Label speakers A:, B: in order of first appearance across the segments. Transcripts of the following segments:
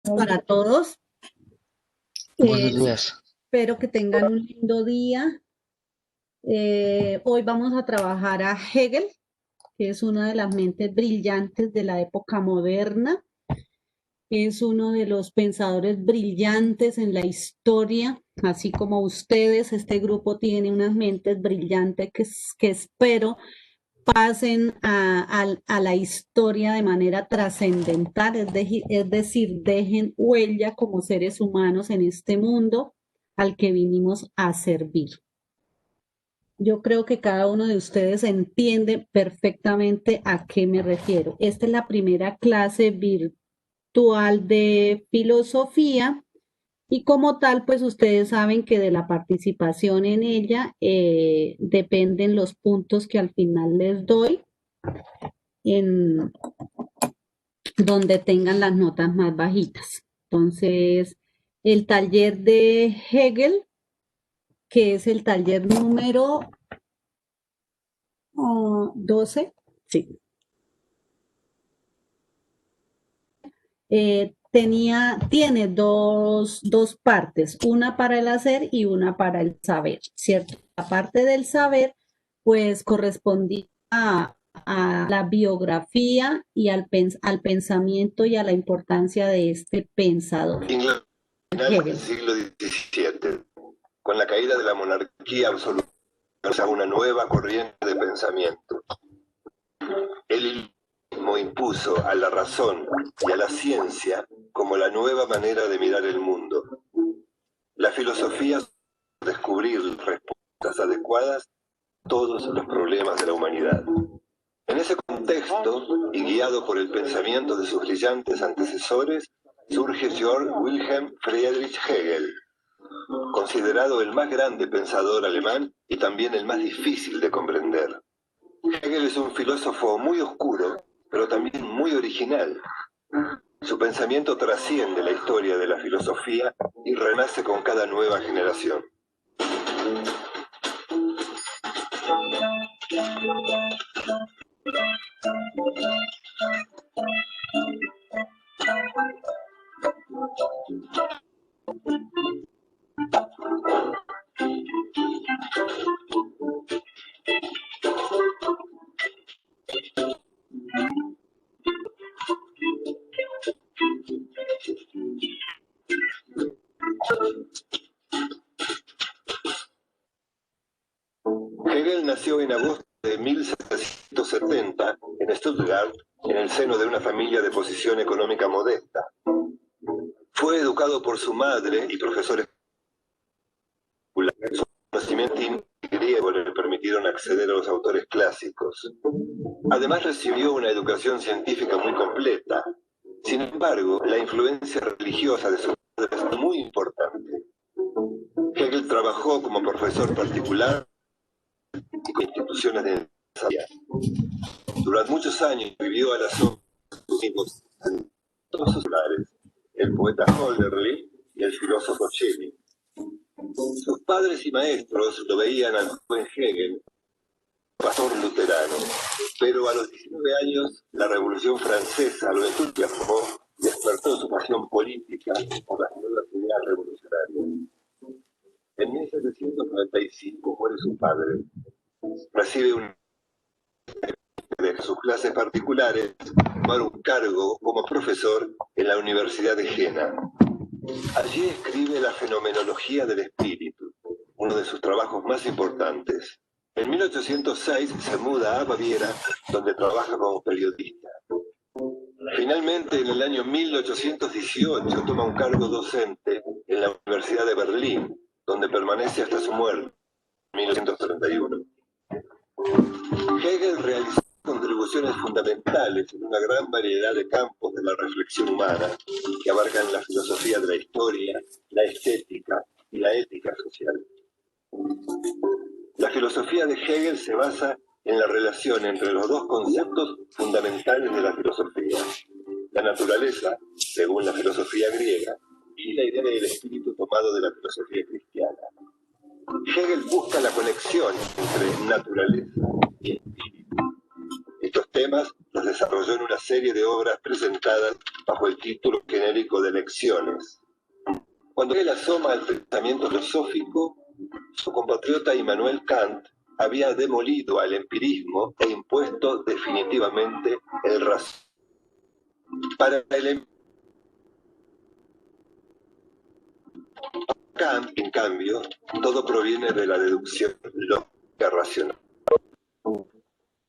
A: Para todos.
B: Buenos
A: Eh,
B: días.
A: espero que tengan un lindo día. Hoy vamos a trabajar a Hegel, que es una de las mentes brillantes de la época moderna. Es uno de los pensadores brillantes en la historia, así como ustedes. Este grupo tiene unas mentes brillantes que espero pasen a la historia de manera trascendental, es decir, dejen huella como seres humanos en este mundo al que vinimos a servir. Yo creo que cada uno de ustedes entiende perfectamente a qué me refiero. Esta es la primera clase virtual de filosofía y como tal, pues ustedes saben que de la participación en ella dependen los puntos que al final les doy en donde tengan las notas más bajitas. Entonces, el taller de Hegel, que es el taller número 12, sí, tiene dos partes, una para el hacer y una para el saber, ¿cierto? La parte del saber, pues correspondía a la biografía y al pensamiento y a la importancia de este pensador,
C: Inglaterra del
A: Hegel.
C: siglo XVII, con la caída de la monarquía absoluta, a una nueva corriente de pensamiento. El iluminismo impuso a la razón y a la ciencia como la nueva manera de mirar el mundo. La filosofía descubrir respuestas adecuadas a todos los problemas de la humanidad. En ese contexto, y guiado por el pensamiento de sus brillantes antecesores, surge Georg Wilhelm Friedrich Hegel, considerado el más grande pensador alemán y también el más difícil de comprender. Hegel es un filósofo muy oscuro, pero también muy original. Su pensamiento trasciende la historia de la filosofía y renace con cada nueva generación. Hegel nació en agosto de 1770 en Stuttgart, en el seno de una familia de posición económica modesta. Fue educado por su madre y profesores. Su conocimiento griego le permitieron acceder a los autores clásicos. Además recibió una educación científica muy completa. Sin embargo, la influencia religiosa de su padre es muy importante. Hegel trabajó como profesor particular y con instituciones de enseñanza. Durante muchos años vivió a la sombra de sus hijos en todos sus lares, el poeta Hölderlin y el filósofo Schelling. Sus padres y maestros lo veían al joven Hegel, pastor luterano, pero a los 19 años la Revolución Francesa lo entusiasmó y despertó su pasión política por las nuevas ideas revolucionarias. En 1795 muere su padre. Recibe un de sus clases particulares, tomar un cargo como profesor en la Universidad de Jena. Allí escribe la fenomenología del espíritu, uno de sus trabajos más importantes. En 1806 se muda a Baviera, donde trabaja como periodista. Finalmente, en el año 1818 toma un cargo docente en la Universidad de Berlín, donde permanece hasta su muerte en 1931. Hegel realizó contribuciones fundamentales en una gran variedad de campos de la reflexión humana, que abarcan la filosofía de la historia, la estética y la ética social. La filosofía de Hegel se basa en la relación entre los dos conceptos fundamentales de la filosofía: la naturaleza, según la filosofía griega, y la idea del espíritu tomado de la filosofía cristiana. Hegel busca la conexión entre naturaleza y espíritu, Estos temas los desarrolló en una serie de obras presentadas bajo el título genérico de Lecciones. Cuando él asoma al pensamiento filosófico, su compatriota Immanuel Kant había demolido al empirismo e impuesto definitivamente el razonamiento. Para el Kant, en cambio, todo proviene de la deducción lógica racional.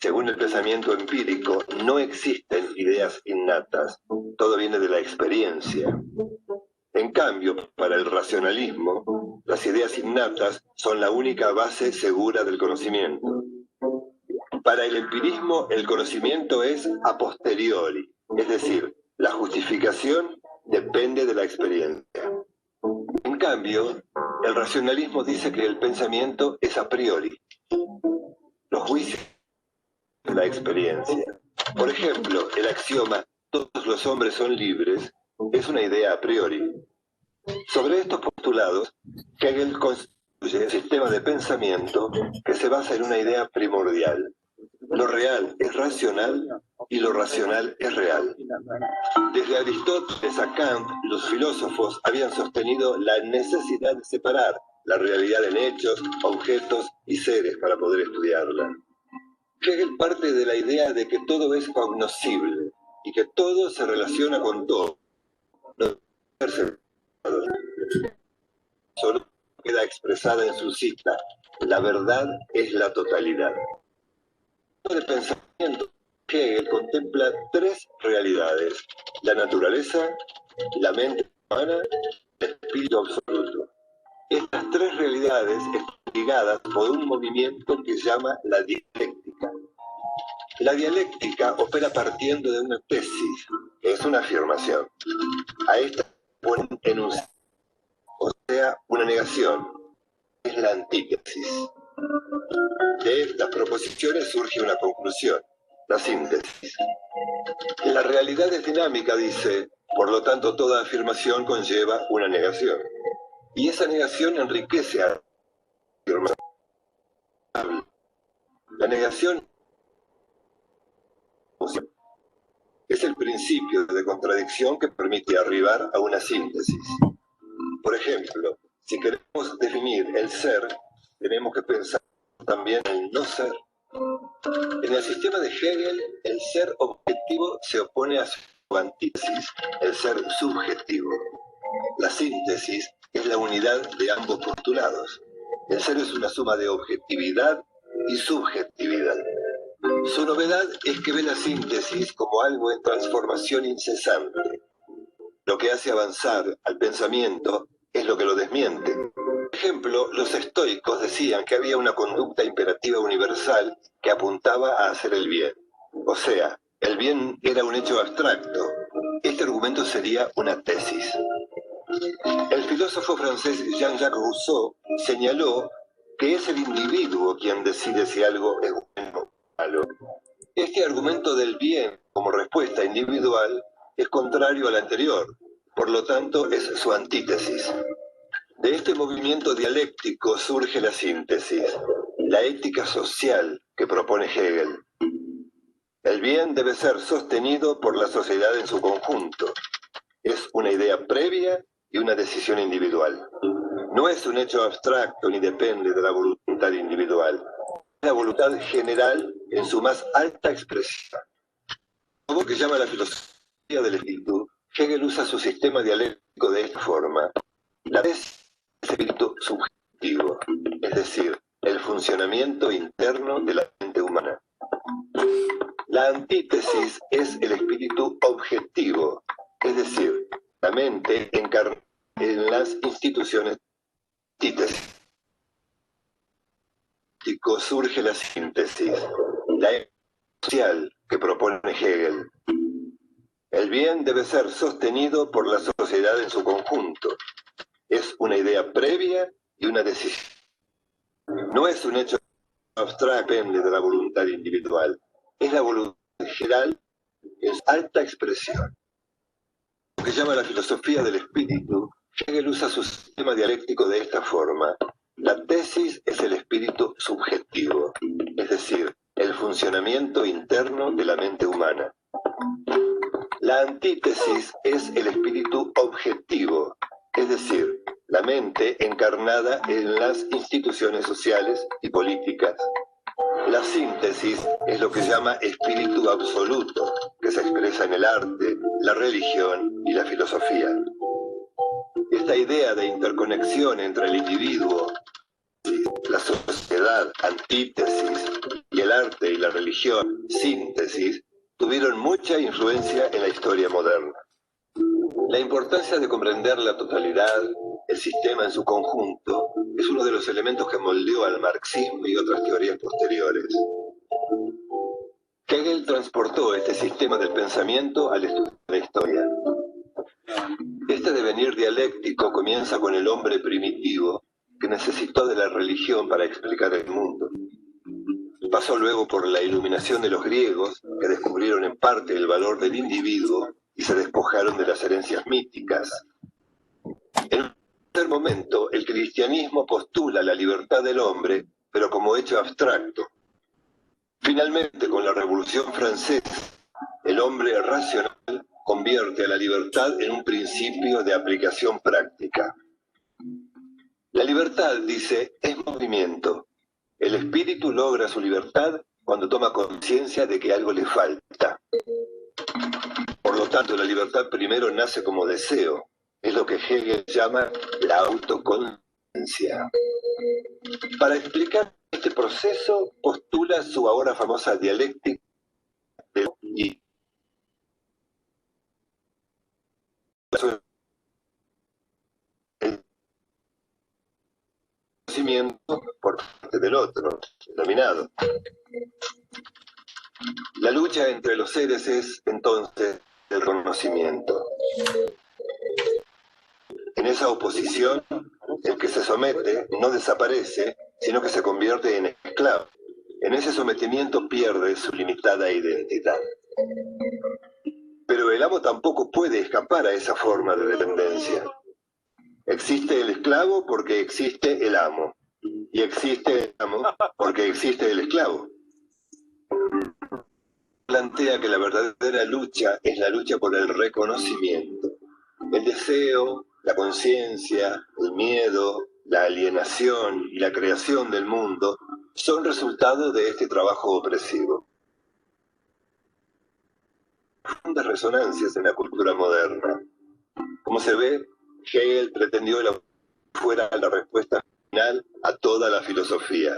C: Según el pensamiento empírico, no existen ideas innatas, todo viene de la experiencia. En cambio, para el racionalismo, las ideas innatas son la única base segura del conocimiento. Para el empirismo, el conocimiento es a posteriori, es decir, la justificación depende de la experiencia. En cambio, el racionalismo dice que el pensamiento es a priori. Los juicios de la experiencia. Por ejemplo, el axioma "todos los hombres son libres" es una idea a priori. Sobre estos postulados, Hegel construye un sistema de pensamiento que se basa en una idea primordial. Lo real es racional y lo racional es real. Desde Aristóteles a Kant, los filósofos habían sostenido la necesidad de separar la realidad en hechos, objetos y seres para poder estudiarla. Hegel parte de la idea de que todo es cognoscible y que todo se relaciona con todo. No puede ser separado. Solo queda expresada en su cita: la verdad es la totalidad. De pensamiento, Hegel contempla tres realidades: la naturaleza, la mente humana y el espíritu absoluto. Estas tres realidades están ligadas por un movimiento que se llama la dialéctica. La dialéctica opera partiendo de una tesis, que es una afirmación. A esta pone un enunciado, o sea, una negación, es la antítesis. De estas proposiciones surge una conclusión, la síntesis. La realidad es dinámica, dice, por lo tanto toda afirmación conlleva una negación. Y esa negación enriquece a la afirmación. La negación es el principio de contradicción que permite arribar a una síntesis. Por ejemplo, si queremos definir el ser, tenemos que pensar también en el no ser. En el sistema de Hegel, el ser objetivo se opone a su antítesis, el ser subjetivo. La síntesis es la unidad de ambos postulados. El ser es una suma de objetividad y subjetividad. Su novedad es que ve la síntesis como algo en transformación incesante. Lo que hace avanzar al pensamiento es lo que lo desmiente. Por ejemplo, los estoicos decían que había una conducta imperativa universal que apuntaba a hacer el bien. O sea, el bien era un hecho abstracto. Este argumento sería una tesis. El filósofo francés Jean-Jacques Rousseau señaló que es el individuo quien decide si algo es bueno o malo. Este argumento del bien como respuesta individual es contrario al anterior, por lo tanto es su antítesis. De este movimiento dialéctico surge la síntesis, la ética social que propone Hegel. El bien debe ser sostenido por la sociedad en su conjunto. Es una idea previa y una decisión individual. No es un hecho abstracto ni depende de la voluntad individual. Es la voluntad general en su más alta expresión. Como que llama la filosofía del espíritu, Hegel usa su sistema dialéctico de esta forma. La tesis es el espíritu subjetivo, es decir, el funcionamiento interno de la mente humana. La antítesis es el espíritu objetivo, es decir, la mente encarnada en las instituciones. Antítesis. Surge la síntesis, la ética social que propone Hegel. El bien debe ser sostenido por la sociedad en su conjunto. Es una idea previa y una decisión. No es un hecho abstracto, depende de la voluntad individual. Es la voluntad general en su alta expresión. Lo que llama la filosofía del espíritu, Hegel usa su sistema dialéctico de esta forma. La tesis es el espíritu subjetivo, es decir, el funcionamiento interno de la mente humana. La antítesis es el espíritu objetivo, es decir, la mente encarnada en las instituciones sociales y políticas. La síntesis es lo que se llama espíritu absoluto, que se expresa en el arte, la religión y la filosofía. Esta idea de interconexión entre el individuo, la sociedad, antítesis, y el arte y la religión, síntesis, tuvieron mucha influencia en la historia moderna. La importancia de comprender la totalidad, el sistema en su conjunto, es uno de los elementos que moldeó al marxismo y otras teorías posteriores. Hegel transportó este sistema del pensamiento al estudio de la historia. Este devenir dialéctico comienza con el hombre primitivo, que necesitó de la religión para explicar el mundo. Pasó luego por la iluminación de los griegos, que descubrieron en parte el valor del individuo y se despojaron de las herencias míticas. En un tercer momento, el cristianismo postula la libertad del hombre, pero como hecho abstracto. Finalmente, con la Revolución Francesa, el hombre racional convierte a la libertad en un principio de aplicación práctica. La libertad, dice, es movimiento. El espíritu logra su libertad cuando toma conciencia de que algo le falta. Por lo tanto, la libertad primero nace como deseo. Es lo que Hegel llama la autoconciencia. Para explicar este proceso, postula su ahora famosa dialéctica del y el conocimiento por parte del otro, denominado. La lucha entre los seres es, entonces, el conocimiento. En esa oposición, el que se somete no desaparece, sino que se convierte en esclavo. En ese sometimiento pierde su limitada identidad. Pero el amo tampoco puede escapar a esa forma de dependencia. Existe el esclavo porque existe el amo. Y existe el amo porque existe el esclavo. Plantea que la verdadera lucha es la lucha por el reconocimiento. El deseo, la conciencia, el miedo, la alienación y la creación del mundo son resultado de este trabajo opresivo. Profundas resonancias en la cultura moderna. Como se ve, Hegel pretendió que fuera la respuesta final a toda la filosofía.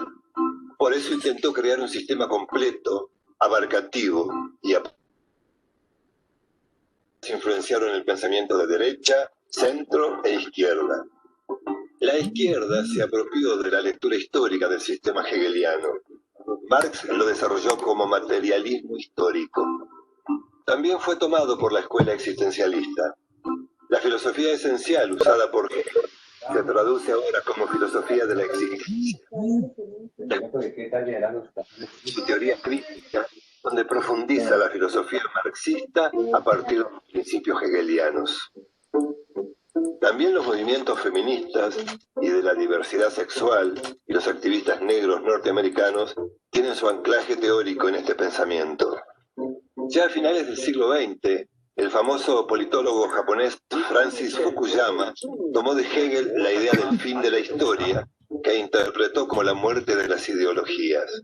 C: Por eso intentó crear un sistema completo, abarcativo y influenciaron el pensamiento de derecha, centro e izquierda. La izquierda se apropió de la lectura histórica del sistema hegeliano. Marx lo desarrolló como materialismo histórico. También fue tomado por la escuela existencialista. La filosofía esencial usada por Hegel se traduce ahora como filosofía de la existencia. Su teoría crítica, donde profundiza la filosofía marxista a partir de los principios hegelianos. También los movimientos feministas y de la diversidad sexual y los activistas negros norteamericanos tienen su anclaje teórico en este pensamiento. Ya a finales del siglo XX, el famoso politólogo japonés Francis Fukuyama tomó de Hegel la idea del fin de la historia, que interpretó como la muerte de las ideologías.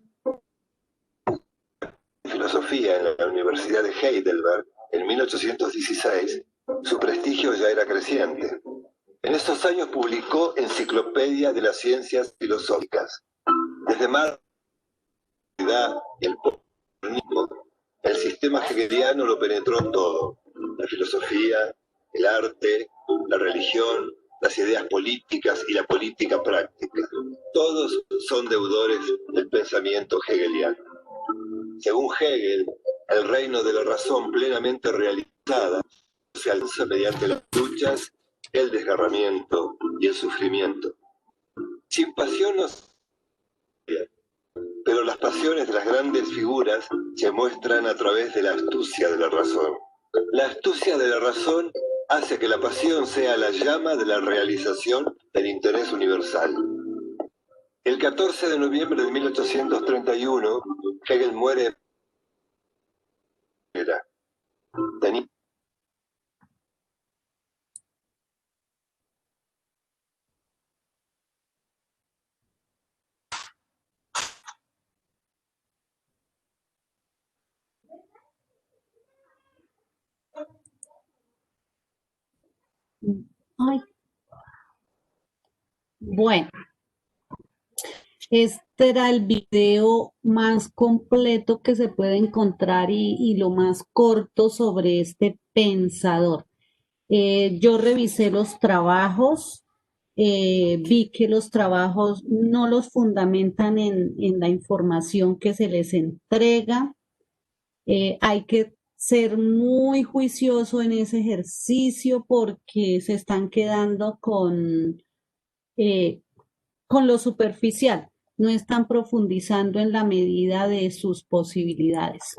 C: En filosofía en la Universidad de Heidelberg, en 1816, su prestigio ya era creciente. En estos años publicó Enciclopedia de las Ciencias Filosóficas. Desde Marx y el posmodernismo, el sistema hegeliano lo penetró todo: la filosofía, el arte, la religión, las ideas políticas y la política práctica. Todos son deudores del pensamiento hegeliano. Según Hegel, el reino de la razón plenamente realizada se alcanza mediante las luchas, el desgarramiento y el sufrimiento. Sin pasión no se puede, pero las pasiones de las grandes figuras se muestran a través de la astucia de la razón. La astucia de la razón hace que la pasión sea la llama de la realización del interés universal. El 14 de noviembre de 1831, Hegel muere. Tenía
A: Ay, bueno, este era el video más completo que se puede encontrar y lo más corto sobre este pensador. Yo revisé los trabajos, vi que los trabajos no los fundamentan en la información que se les entrega. Hay que ser muy juicioso en ese ejercicio porque se están quedando eh, con lo superficial, no están profundizando en la medida de sus posibilidades.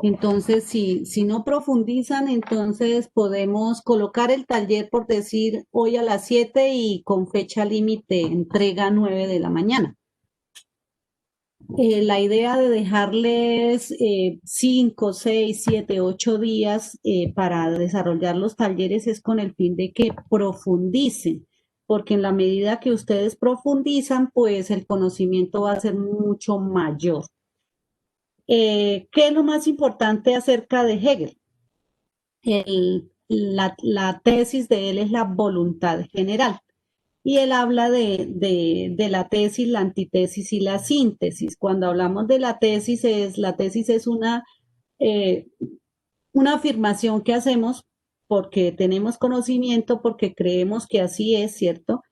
A: Entonces, si no profundizan, entonces podemos colocar el taller por decir hoy a las 7 y con fecha límite entrega 9 de la mañana. La idea de dejarles 5, 6, 7, 8 días para desarrollar los talleres es con el fin de que profundicen, porque en la medida que ustedes profundizan, pues el conocimiento va a ser mucho mayor. ¿Qué es lo más importante acerca de Hegel? La tesis de él es la voluntad general. Y él habla de la tesis, la antitesis y la síntesis. Cuando hablamos de la tesis es eh, una afirmación que hacemos porque tenemos conocimiento, porque creemos que así es, ¿cierto?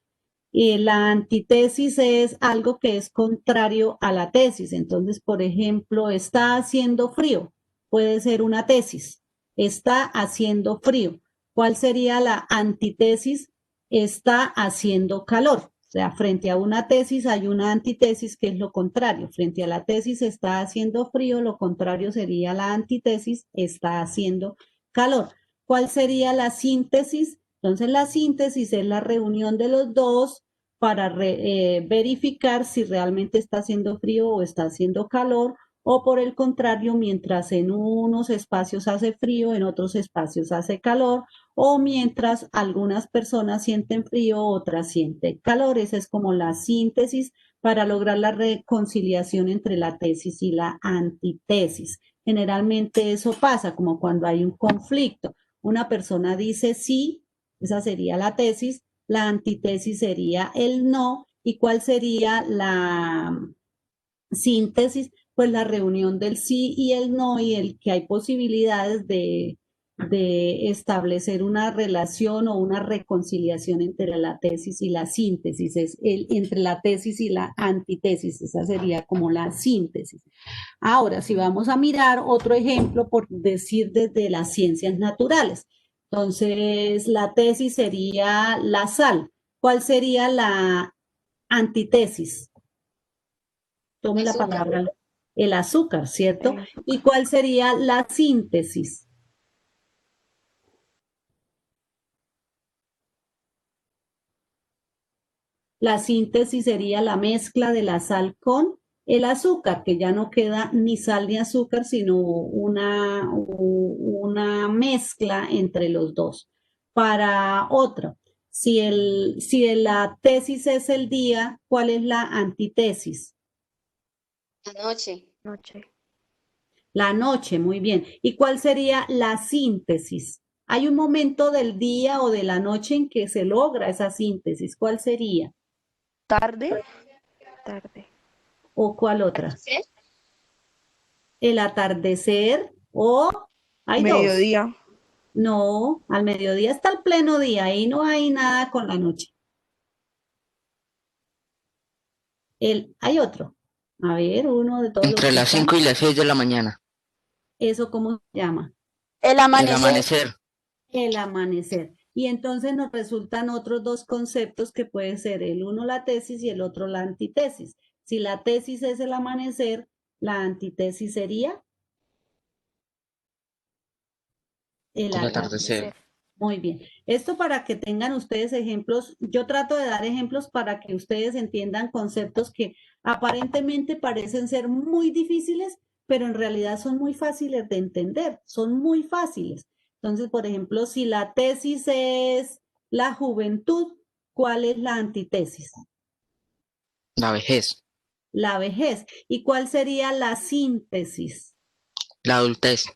A: Y la antitesis es algo que es contrario a la tesis. Entonces, por ejemplo, está haciendo frío, puede ser una tesis. Está haciendo frío. ¿Cuál sería la antitesis? Está haciendo calor. O sea, frente a una tesis hay una antitesis que es lo contrario. Frente a la tesis está haciendo frío, lo contrario sería la antitesis, está haciendo calor. ¿Cuál sería la síntesis? Entonces, la síntesis es la reunión de los dos para verificar si realmente está haciendo frío o está haciendo calor, o por el contrario, mientras en unos espacios hace frío, en otros espacios hace calor, o mientras algunas personas sienten frío, otras sienten calor. Esa es como la síntesis para lograr la reconciliación entre la tesis y la antitesis. Generalmente eso pasa como cuando hay un conflicto. Una persona dice sí, esa sería la tesis, la antitesis sería el no, y cuál sería la síntesis, pues la reunión del sí y el no, y el que hay posibilidades de establecer una relación o una reconciliación entre la tesis y la síntesis, entre la tesis y la antitesis, esa sería como la síntesis. Ahora, si vamos a mirar otro ejemplo, por decir desde las ciencias naturales, entonces la tesis sería la sal. ¿Cuál sería la antitesis? Tome la palabra, el azúcar, ¿cierto? ¿Y cuál sería la síntesis? La síntesis sería la mezcla de la sal con el azúcar, que ya no queda ni sal ni azúcar, sino una mezcla entre los dos. Para otra, si la tesis es el día, ¿cuál es la antitesis?
B: Noche.
A: La noche, muy bien. ¿Y cuál sería la síntesis? Hay un momento del día o de la noche en que se logra esa síntesis. ¿Cuál sería?
D: Tarde.
A: ¿O cuál otra?
B: ¿Sí?
A: El atardecer o hay dos.
D: Mediodía.
A: No, al mediodía está el pleno día, ahí no hay nada con la noche. Hay otro. A ver, uno de todos los
E: Entre
A: que
E: las
A: están.
E: 5 y las 6 de la mañana.
A: ¿Eso cómo se llama?
B: El
E: El
B: amanecer.
E: amanecer.
A: El amanecer. Y entonces nos resultan otros dos conceptos que pueden ser el uno la tesis y el otro la antitesis. Si la tesis es el amanecer, la antitesis sería el
E: El
A: atardecer.
E: atardecer.
A: Muy bien. Esto para que tengan ustedes ejemplos, yo trato de dar ejemplos para que ustedes entiendan conceptos que aparentemente parecen ser muy difíciles, pero en realidad son muy fáciles de entender, son muy fáciles. Entonces, por ejemplo, si la tesis es la juventud, ¿cuál es la antítesis?
D: La vejez,
A: La vejez. ¿Y cuál sería la síntesis?
D: la adultez,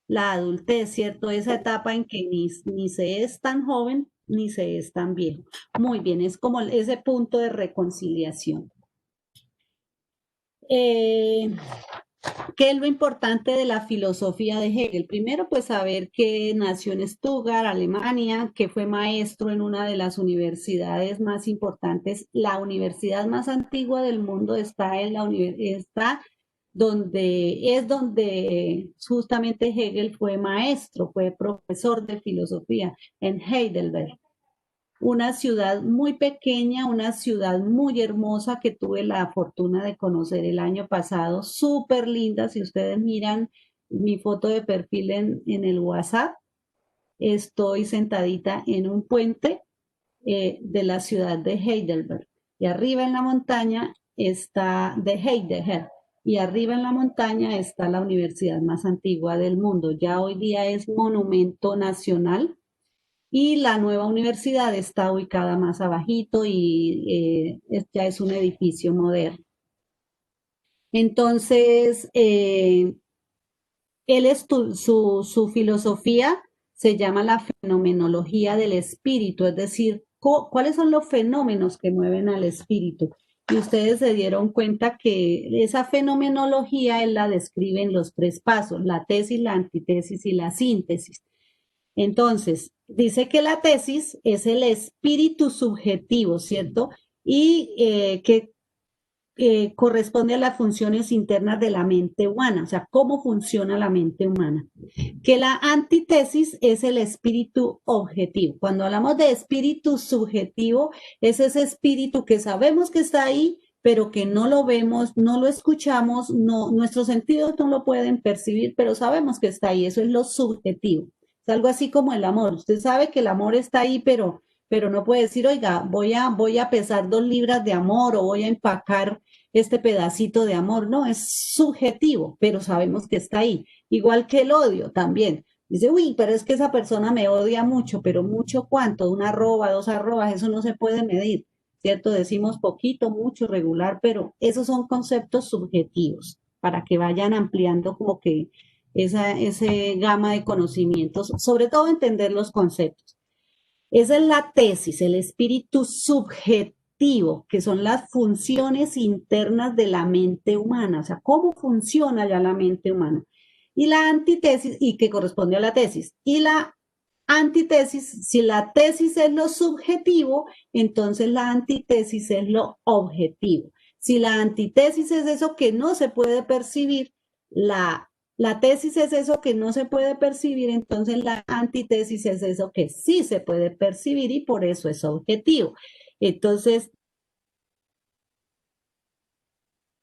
A: La adultez, ¿cierto? Esa etapa en que ni se es tan joven ni se es tan viejo. Muy bien, es como ese punto de reconciliación. ¿Qué es lo importante de la filosofía de Hegel? Primero, pues saber que nació en Stuttgart, Alemania, que fue maestro en una de las universidades más importantes. La universidad más antigua del mundo está en la está donde justamente Hegel fue maestro, fue profesor de filosofía en Heidelberg, una ciudad muy pequeña, una ciudad muy hermosa que tuve la fortuna de conocer el año pasado, súper linda. Si ustedes miran mi foto de perfil en el WhatsApp, estoy sentadita en un puente de la ciudad de Heidelberg. Y arriba en la montaña está de Heidegger. Y arriba en la montaña está la universidad más antigua del mundo. Ya hoy día es monumento nacional y la nueva universidad está ubicada más abajito y ya es un edificio moderno. Entonces, su filosofía se llama la fenomenología del espíritu, es decir, cuáles son los fenómenos que mueven al espíritu. Y ustedes se dieron cuenta que esa fenomenología él la describe en los 3 pasos, la tesis, la antítesis y la síntesis. Entonces, dice que la tesis es el espíritu subjetivo, ¿cierto? Y que corresponde a las funciones internas de la mente humana, o sea, cómo funciona la mente humana. Que la antítesis es el espíritu objetivo. Cuando hablamos de espíritu subjetivo, es ese espíritu que sabemos que está ahí, pero que no lo vemos, no lo escuchamos, no, nuestros sentidos no lo pueden percibir, pero sabemos que está ahí. Eso es lo subjetivo. Es algo así como el amor. Usted sabe que el amor está ahí, pero no puede decir, oiga, voy a pesar 2 libras de amor o voy a empacar este pedacito de amor. No, es subjetivo, pero sabemos que está ahí. Igual que el odio también. Dice, uy, pero es que esa persona me odia mucho, pero mucho cuánto, 1 arroba, 2 arrobas, eso no se puede medir, ¿cierto? Decimos poquito, mucho, regular, pero esos son conceptos subjetivos para que vayan ampliando como que ese gama de conocimientos, sobre todo entender los conceptos. Esa es la tesis, el espíritu subjetivo, que son las funciones internas de la mente humana, o sea, cómo funciona ya la mente humana. Y la antítesis, y que corresponde a la tesis. Y la antítesis, si la tesis es lo subjetivo, entonces la antítesis es lo objetivo. Si la antítesis es eso que no se puede percibir, la tesis es eso que no se puede percibir, entonces la antítesis es eso que sí se puede percibir y por eso es objetivo. Entonces,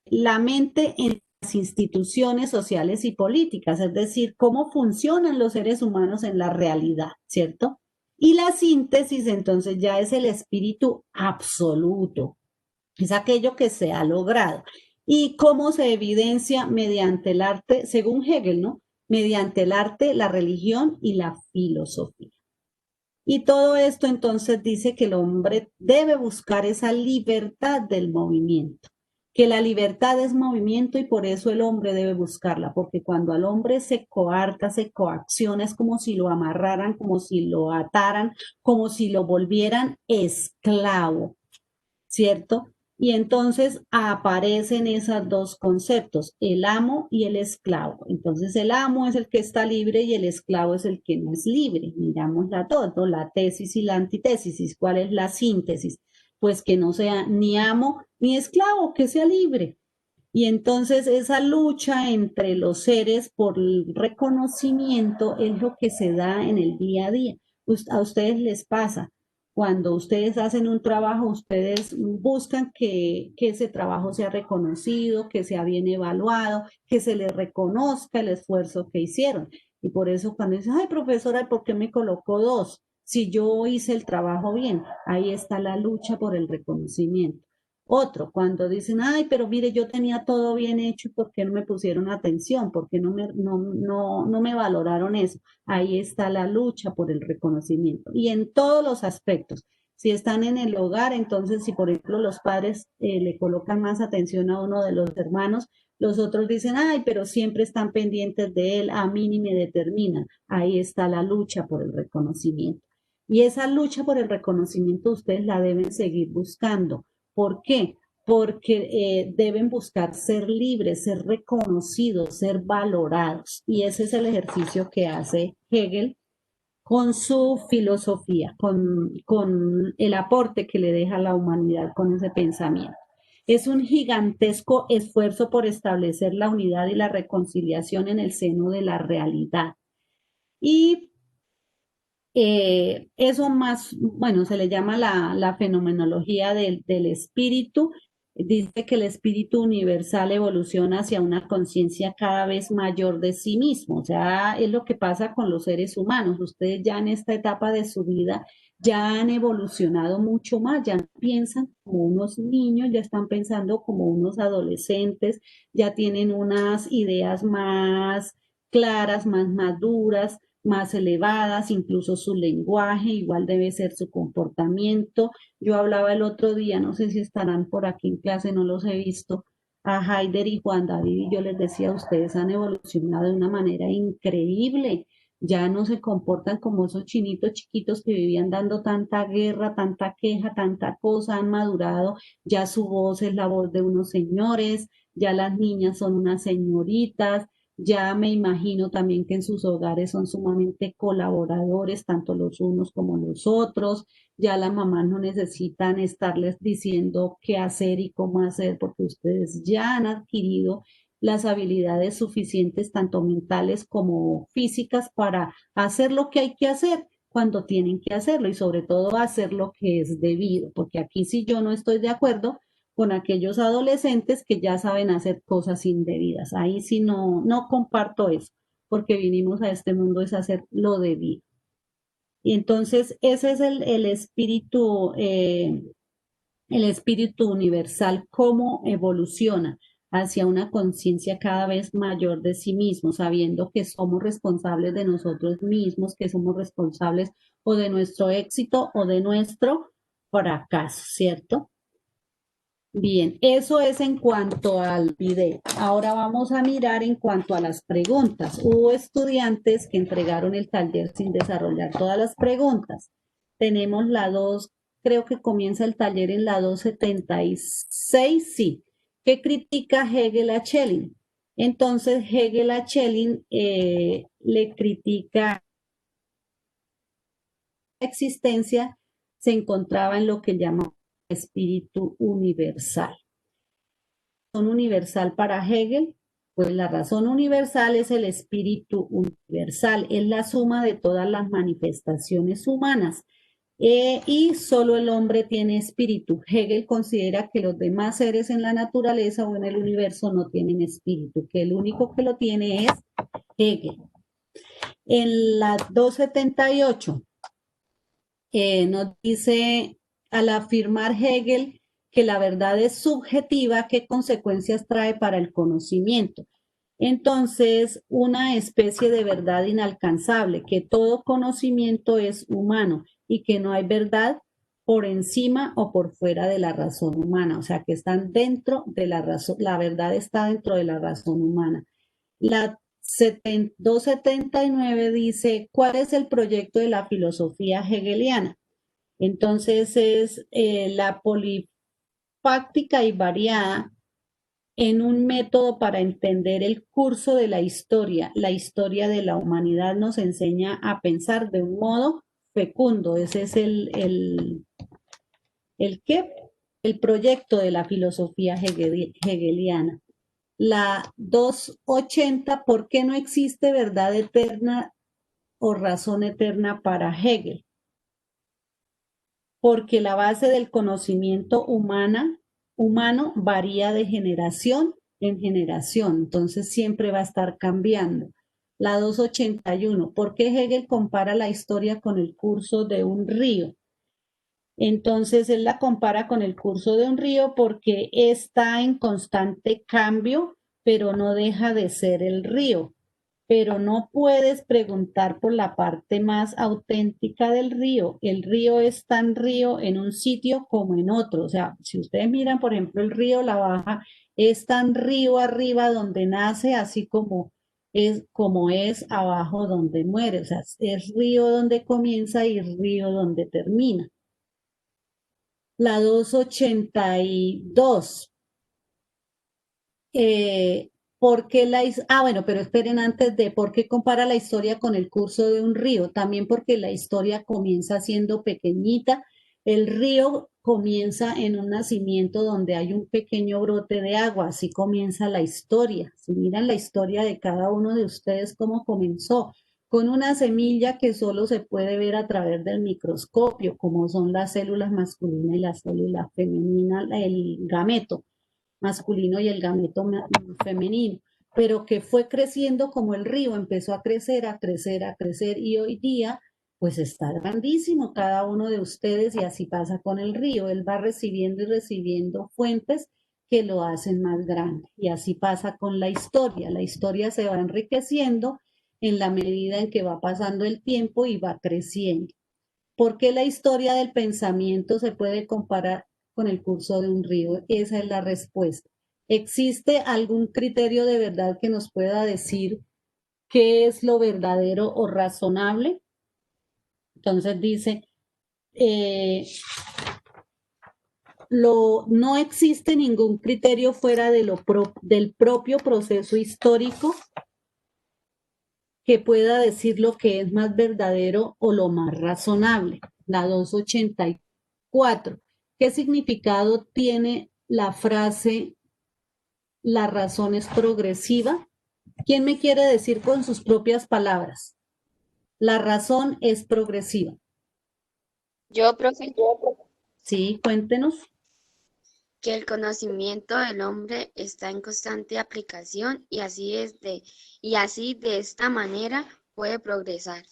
A: la mente en las instituciones sociales y políticas, es decir, cómo funcionan los seres humanos en la realidad, ¿cierto? Y la síntesis entonces ya es el espíritu absoluto, es aquello que se ha logrado. ¿Y cómo se evidencia mediante el arte, según Hegel, ¿no? Mediante el arte, la religión y la filosofía. Y todo esto entonces dice que el hombre debe buscar esa libertad del movimiento, que la libertad es movimiento y por eso el hombre debe buscarla, porque cuando al hombre se coarta, se coacciona, es como si lo amarraran, como si lo ataran, como si lo volvieran esclavo, ¿cierto? Y entonces aparecen esos 2 conceptos, el amo y el esclavo. Entonces el amo es el que está libre y el esclavo es el que no es libre. Miramosla todo, la tesis y la antítesis. ¿Cuál es la síntesis? Pues que no sea ni amo ni esclavo, que sea libre. Y entonces esa lucha entre los seres por el reconocimiento es lo que se da en el día a día. A ustedes les pasa. Cuando ustedes hacen un trabajo, ustedes buscan que ese trabajo sea reconocido, que sea bien evaluado, que se les reconozca el esfuerzo que hicieron. Y por eso cuando dice, ay, profesora, ¿por qué me colocó 2? Si yo hice el trabajo bien, ahí está la lucha por el reconocimiento. Otro, cuando dicen, ay, pero mire, yo tenía todo bien hecho, ¿y por qué no me pusieron atención? ¿Por qué no me valoraron eso? Ahí está la lucha por el reconocimiento. Y en todos los aspectos. Si están en el hogar, entonces si por ejemplo los padres le colocan más atención a uno de los hermanos, los otros dicen, ay, pero siempre están pendientes de él, a mí ni me determinan. Ahí está la lucha por el reconocimiento. Y esa lucha por el reconocimiento ustedes la deben seguir buscando. ¿Por qué? Porque deben buscar ser libres, ser reconocidos, ser valorados. Y ese es el ejercicio que hace Hegel con su filosofía, con el aporte que le deja a la humanidad con ese pensamiento. Es un gigantesco esfuerzo por establecer la unidad y la reconciliación en el seno de la realidad. Y eso más, bueno, se le llama la fenomenología del espíritu. Dice que el espíritu universal evoluciona hacia una conciencia cada vez mayor de sí mismo. O sea, es lo que pasa con los seres humanos. Ustedes ya en esta etapa de su vida ya han evolucionado mucho más, ya no piensan como unos niños, ya están pensando como unos adolescentes, ya tienen unas ideas más claras, más maduras, más elevadas, incluso su lenguaje, igual debe ser su comportamiento. Yo hablaba el otro día, no sé si estarán por aquí en clase, no los he visto, a Haider y Juan David, y yo les decía, ustedes han evolucionado de una manera increíble, ya no se comportan como esos chinitos chiquitos que vivían dando tanta guerra, tanta queja, tanta cosa, han madurado, ya su voz es la voz de unos señores, ya las niñas son unas señoritas, ya me imagino también que en sus hogares son sumamente colaboradores, tanto los unos como los otros. Ya las mamás no necesitan estarles diciendo qué hacer y cómo hacer, porque ustedes ya han adquirido las habilidades suficientes, tanto mentales como físicas, para hacer lo que hay que hacer cuando tienen que hacerlo y sobre todo hacer lo que es debido, porque aquí si yo no estoy de acuerdo con aquellos adolescentes que ya saben hacer cosas indebidas. Ahí sí no comparto eso, porque vinimos a este mundo es hacer lo debido. Y entonces ese es el espíritu universal, cómo evoluciona hacia una conciencia cada vez mayor de sí mismo, sabiendo que somos responsables de nosotros mismos, que somos responsables o de nuestro éxito o de nuestro fracaso, ¿cierto? Bien, eso es en cuanto al video. Ahora vamos a mirar en cuanto a las preguntas. Hubo estudiantes que entregaron el taller sin desarrollar todas las preguntas. Tenemos la 2, creo que comienza el taller en la 276, sí. ¿Qué critica Hegel a Schelling? Entonces, Hegel a Schelling le critica la existencia, se encontraba en lo que llama espíritu universal. ¿Razón universal para Hegel? Pues la razón universal es el espíritu universal, es la suma de todas las manifestaciones humanas. Y solo el hombre tiene espíritu. Hegel considera que los demás seres en la naturaleza o en el universo no tienen espíritu, que el único que lo tiene es Hegel. En la 278 nos dice, al afirmar Hegel que la verdad es subjetiva, ¿qué consecuencias trae para el conocimiento? Entonces, una especie de verdad inalcanzable, que todo conocimiento es humano y que no hay verdad por encima o por fuera de la razón humana, o sea, que están dentro de la razón, la verdad está dentro de la razón humana. La 279 dice, ¿cuál es el proyecto de la filosofía hegeliana? Entonces es la polifáctica y variada en un método para entender el curso de la historia. La historia de la humanidad nos enseña a pensar de un modo fecundo. Ese es el proyecto de la filosofía hegeliana. La 280, ¿por qué no existe verdad eterna o razón eterna para Hegel? Porque la base del conocimiento humano varía de generación en generación, entonces siempre va a estar cambiando. La 281. ¿Por qué Hegel compara la historia con el curso de un río? Entonces él la compara con el curso de un río porque está en constante cambio, pero no deja de ser el río. Pero no puedes preguntar por la parte más auténtica del río. El río es tan río en un sitio como en otro. O sea, si ustedes miran, por ejemplo, el río La Baja, es tan río arriba donde nace, así como es abajo donde muere. O sea, es río donde comienza y río donde termina. La 282. ¿Por qué bueno, pero esperen antes de por qué compara la historia con el curso de un río. También porque la historia comienza siendo pequeñita. El río comienza en un nacimiento donde hay un pequeño brote de agua. Así comienza la historia. Si miran la historia de cada uno de ustedes, cómo comenzó con una semilla que solo se puede ver a través del microscopio, como son las células masculinas y las células femeninas, el gameto masculino y el gameto femenino, pero que fue creciendo como el río, empezó a crecer, a crecer, a crecer y hoy día pues está grandísimo cada uno de ustedes y así pasa con el río, él va recibiendo y recibiendo fuentes que lo hacen más grande y así pasa con la historia se va enriqueciendo en la medida en que va pasando el tiempo y va creciendo. ¿Por qué la historia del pensamiento se puede comparar con el curso de un río? Esa es la respuesta. ¿Existe algún criterio de verdad que nos pueda decir qué es lo verdadero o razonable? Entonces dice, no existe ningún criterio fuera de del propio proceso histórico que pueda decir lo que es más verdadero o lo más razonable. La 284. ¿Qué significado tiene la frase la razón es progresiva? ¿Quién me quiere decir con sus propias palabras? La razón es progresiva.
B: Yo, profe,
A: Sí, cuéntenos.
B: que el conocimiento del hombre está en constante aplicación y así de esta manera puede progresar.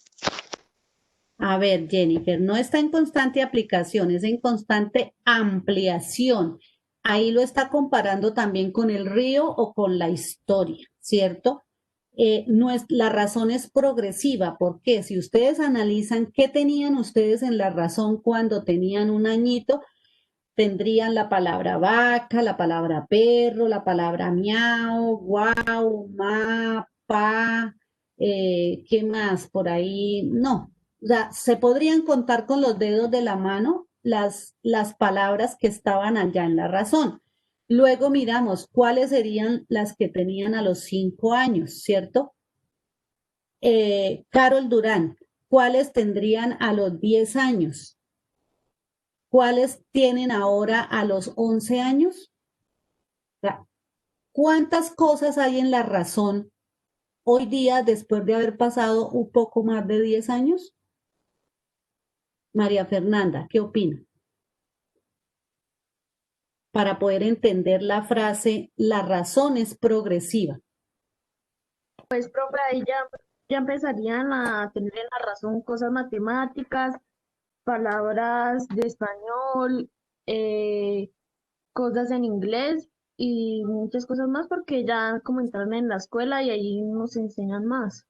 A: A ver, Jennifer, no está en constante aplicación, es en constante ampliación. Ahí lo está comparando también con el río o con la historia, ¿cierto? No es, la razón es progresiva, porque si ustedes analizan qué tenían ustedes en la razón cuando tenían un añito, tendrían la palabra vaca, la palabra perro, la palabra miau, guau, ma, pa, ¿qué más por ahí? No, o sea, se podrían contar con los dedos de la mano las palabras que estaban allá en la razón. Luego miramos cuáles serían las que tenían a los 5 años, ¿cierto? Carol Durán, ¿cuáles tendrían a los 10 años? ¿Cuáles tienen ahora a los 11 años? O sea, ¿cuántas cosas hay en la razón hoy día después de haber pasado un poco más de 10 años? María Fernanda, ¿qué opina? Para poder entender la frase, la razón es progresiva.
E: Pues, profe, ahí ya empezarían a tener en la razón cosas matemáticas, palabras de español, cosas en inglés y muchas cosas más porque ya como entraron en la escuela y ahí nos enseñan más.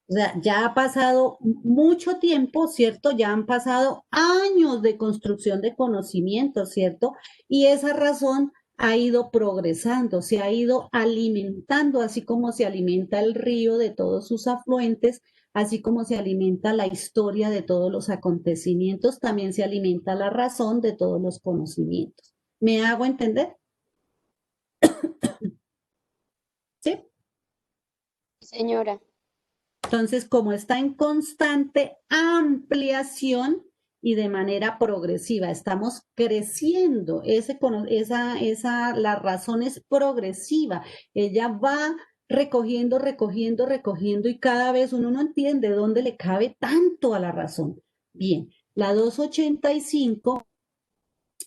A: O sea, ya ha pasado mucho tiempo, ¿cierto? Ya han pasado años de construcción de conocimiento, ¿cierto? Y esa razón ha ido progresando, se ha ido alimentando, así como se alimenta el río de todos sus afluentes, así como se alimenta la historia de todos los acontecimientos, también se alimenta la razón de todos los conocimientos. ¿Me hago entender? ¿Sí?
B: Señora,
A: Entonces, como está en constante ampliación y de manera progresiva, estamos creciendo, la razón es progresiva, ella va recogiendo, recogiendo, recogiendo y cada vez uno no entiende dónde le cabe tanto a la razón. Bien, la 285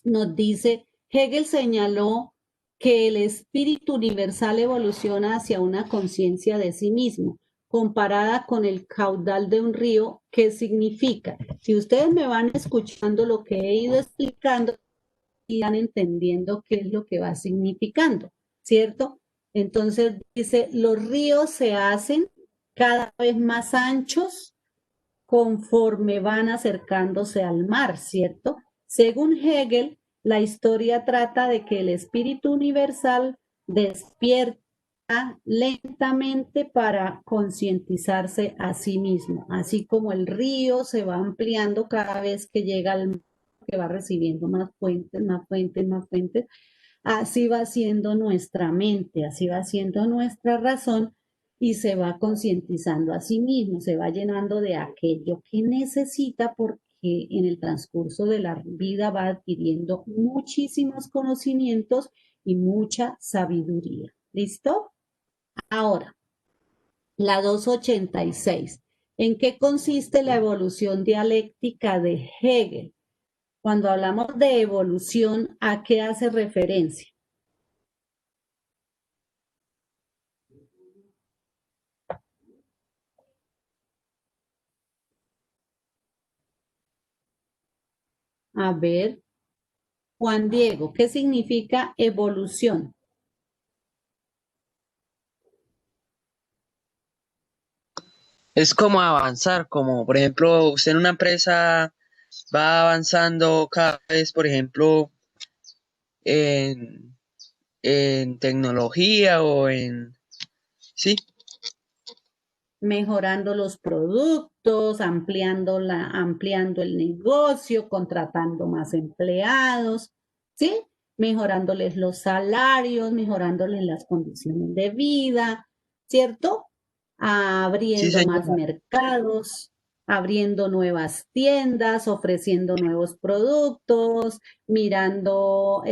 A: nos dice, Hegel señaló que el espíritu universal evoluciona hacia una conciencia de sí mismo, comparada con el caudal de un río. ¿Qué significa? Si ustedes me van escuchando lo que he ido explicando, irán entendiendo qué es lo que va significando, ¿cierto? Entonces dice, los ríos se hacen cada vez más anchos conforme van acercándose al mar, ¿cierto? Según Hegel, la historia trata de que el espíritu universal despierta lentamente para concientizarse a sí mismo, así como el río se va ampliando cada vez que llega al mar, que va recibiendo más fuentes, más fuentes, más fuentes. Así va siendo nuestra mente, así va siendo nuestra razón y se va concientizando a sí mismo, se va llenando de aquello que necesita porque en el transcurso de la vida va adquiriendo muchísimos conocimientos y mucha sabiduría. ¿Listo? Ahora, la 286. ¿En qué consiste la evolución dialéctica de Hegel? Cuando hablamos de evolución, ¿a qué hace referencia? A ver, Juan Diego, ¿qué significa evolución?
F: Es como avanzar, como por ejemplo, usted en una empresa va avanzando cada vez, por ejemplo, en, en tecnología o en... Sí,
A: Mejorando los productos, ampliando el negocio, contratando más empleados, ¿sí? Mejorándoles los salarios, mejorándoles las condiciones de vida, ¿cierto?
F: sí,
A: Abriendo más
F: señora.
A: mercados, abriendo nuevas tiendas, ofreciendo nuevos productos, mirando,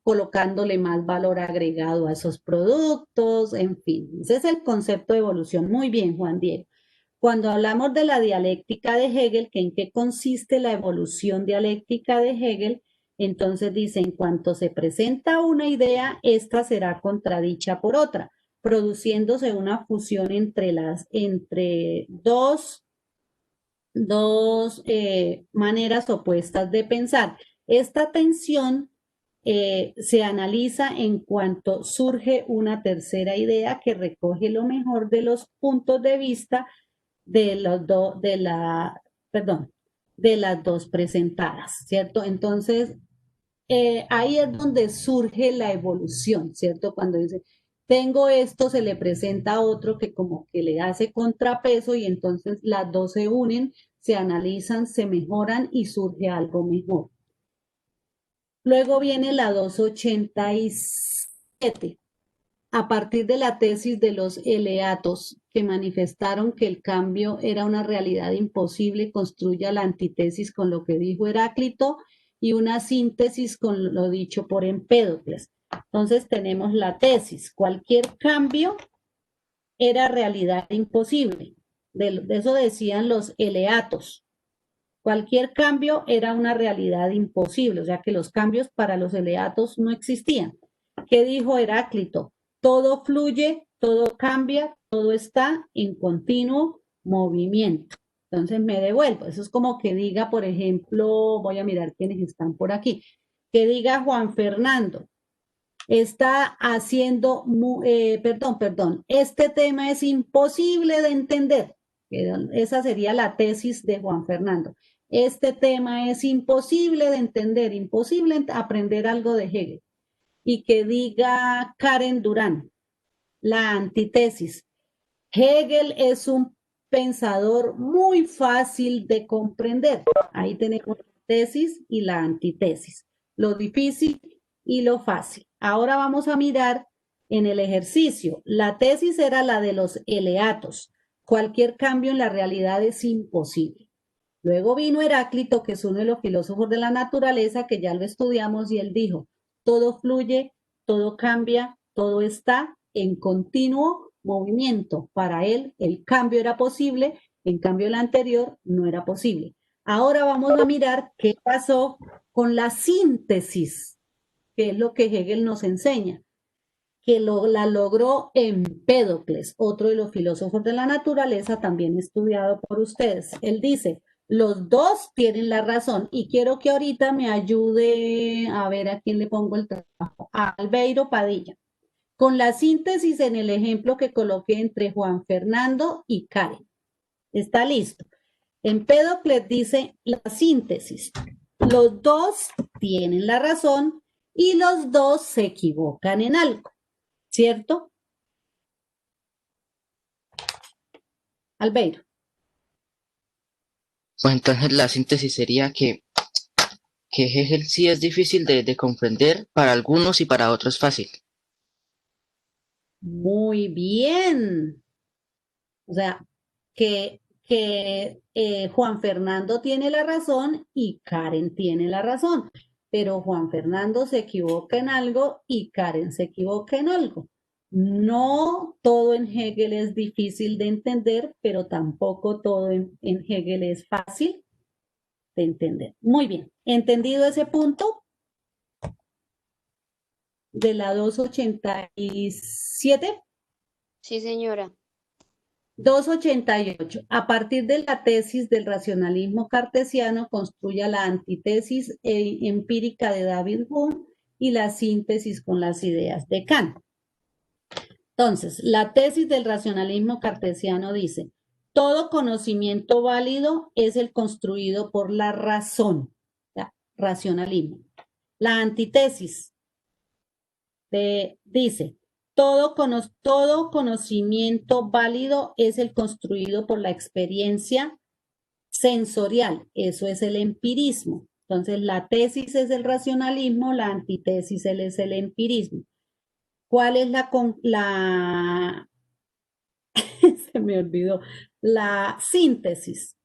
A: colocándole más valor agregado a esos productos, en fin. Ese es el concepto de evolución. Muy bien, Juan Diego. Cuando hablamos de la dialéctica de Hegel, que en qué consiste la evolución dialéctica de Hegel, entonces dice, en cuanto se presenta una idea, esta será contradicha por otra, produciéndose una fusión entre dos maneras opuestas de pensar. Esta tensión se analiza en cuanto surge una tercera idea que recoge lo mejor de los puntos de vista de los perdón, de las dos presentadas, ¿cierto? Entonces, ahí es donde surge la evolución, ¿cierto? Cuando dice, tengo esto, se le presenta a otro que como que le hace contrapeso y entonces las dos se unen, se analizan, se mejoran y surge algo mejor. Luego viene la 287. A partir de la tesis de los eleatos que manifestaron que el cambio era una realidad imposible, construye la antítesis con lo que dijo Heráclito y una síntesis con lo dicho por Empédocles. Entonces tenemos la tesis, cualquier cambio era realidad imposible. De eso decían los eleatos. Cualquier cambio era una realidad imposible, o sea que los cambios para los eleatos no existían. ¿Qué dijo Heráclito? Todo fluye, todo cambia, todo está en continuo movimiento. Entonces me devuelvo. Eso es como que diga, por ejemplo, voy a mirar quiénes están por aquí, que diga Juan Fernando, está haciendo, este tema es imposible de entender. Esa sería la tesis de Juan Fernando. Este tema es imposible de entender, imposible aprender algo de Hegel. Y que diga Karen Durán, la antítesis. Hegel es un pensador muy fácil de comprender. Ahí tenemos la tesis y la antítesis, lo difícil y lo fácil. Ahora vamos a mirar en el ejercicio. La tesis era la de los eleatos. Cualquier cambio en la realidad es imposible. Luego vino Heráclito, que es uno de los filósofos de la naturaleza, que ya lo estudiamos, y él dijo, todo fluye, todo cambia, todo está en continuo movimiento. Para él, el cambio era posible, en cambio el anterior no era posible. Ahora vamos a mirar qué pasó con la síntesis. que es lo que Hegel nos enseña, que la logró Empédocles, otro de los filósofos de la naturaleza, también estudiado por ustedes. Él dice, los dos tienen la razón, y quiero que ahorita me ayude a ver a quién le pongo el trabajo, a Albeiro Padilla, con la síntesis en el ejemplo que coloqué entre Juan Fernando y Karen. ¿Está listo? Empédocles dice la síntesis. Los dos tienen la razón y los dos se equivocan en algo, ¿cierto? Albeiro.
D: Pues entonces la síntesis sería que Hegel sí es difícil de comprender para algunos y para otros fácil.
A: Muy bien. O sea, que Juan Fernando tiene la razón y Karen tiene la razón, pero Juan Fernando se equivoca en algo y Karen se equivoca en algo. No todo en Hegel es difícil de entender, pero tampoco todo en Hegel es fácil de entender. Muy bien, ¿entendido ese punto de la 287?
B: Sí, señora.
A: 288. A partir de la tesis del racionalismo cartesiano, construya la antítesis empírica de David Hume y la síntesis con las ideas de Kant. Entonces, la tesis del racionalismo cartesiano dice, todo conocimiento válido es el construido por la razón, racionalismo. La antítesis dice, todo conocimiento válido es el construido por la experiencia sensorial, eso es el empirismo. Entonces, la tesis es el racionalismo, la antítesis es el empirismo. ¿Cuál es se me olvidó, la síntesis?